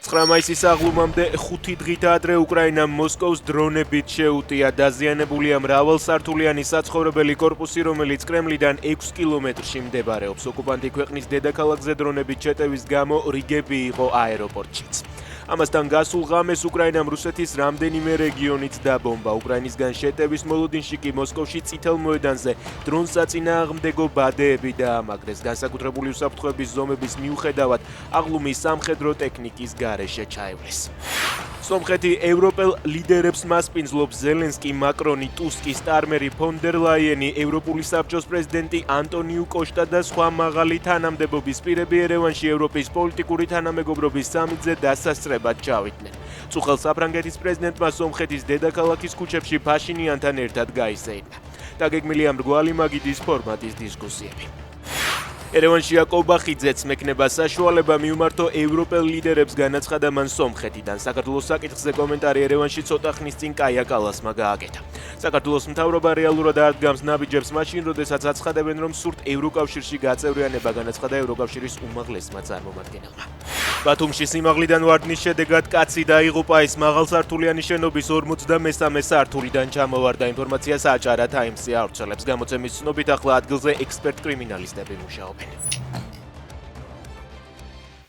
9 მაისის აღლუმამდე 5 დღით ადრე უკრაინამ მოსკოვს დრონებით შეუტია. დაზიანებულია მრავალსართულიანი საცხოვრებელი კორპუსი, რომელიც კრემლიდან 6 კილომეტრში მდებარეობს. ოკუპანტი ქვეყნის დედაქალაქზე დრონებით შეტევის გამო რიგები იყო აეროპორტშიც. ამასთან გასულ ღამეს უკრაინამ რუსეთის რამდენიმე რეგიონით დაბომბა. უკრაინისგან შეტევის მოლოდინში კი მოსკოვში წითელ მოედანზე დრონს საწინააღმდეგო ბადეები დაამაგრეს. განსაკუთრებული უსაფრთხოების ზომების მიუხედავად აღლუმის სამხედრო ტექნიკის გარეშე ჩაივლეს. სომხეთი ევროპელ ლიდერებს მასპინძლობს. ზელენსკი, მაკრონი, ტუსკი, სტარმერი, ფონ დერ ლაიენი, ევროპული საბჭოს პრეზიდენტი ანტონიუ კოშტა და სხვა მაღალი თანამდებობის პირები ერევანში ევროპის პოლიტიკური თანამეგობრობის სამიტზე დასასწრებად ჩავიდნენ. წუხელ საფრანგეთის პრეზიდენტმა სომხეთის დედაქალაქის ქუჩებში ფაშინიანთან ერთად გაისეირნა. დაგეგმილია მრგვალი მაგიდის ფორმატის დისკუსიები. ერევანში იაკობ ბახიძეც მექნება საშუალება მიუმართო ევროპელ ლიდერებს, განაცხადა მან სომხეთიდან. საქართველოს საკითხზე კომენტარი ერევანში ცოტა ხნის წინ კაია კალასმა გააკეთა. საქართველოს მთავრობა რეალურად ადგენს ნაბიჯებს მაშინ, როდესაც აცხადებენ, რომ სურთ ევროკავშირში გაწევრიანება, განაცხადა ევროკავშირის უმაღლესმა წარმომადგენელმა. ბათუმში სიმაღლიდან ვარდნის შედეგად კაცი დაიღუპა. ის მაღალსართულიანი შენობის 53 სართულიდან ჩამოვარდა. ინფორმაციას აჭარა ტაიმსი ავრცელებს. გამოცემის ცნობით ახლა ადგილზე ექსპერტ კრიმინალისტები მუშაობენ.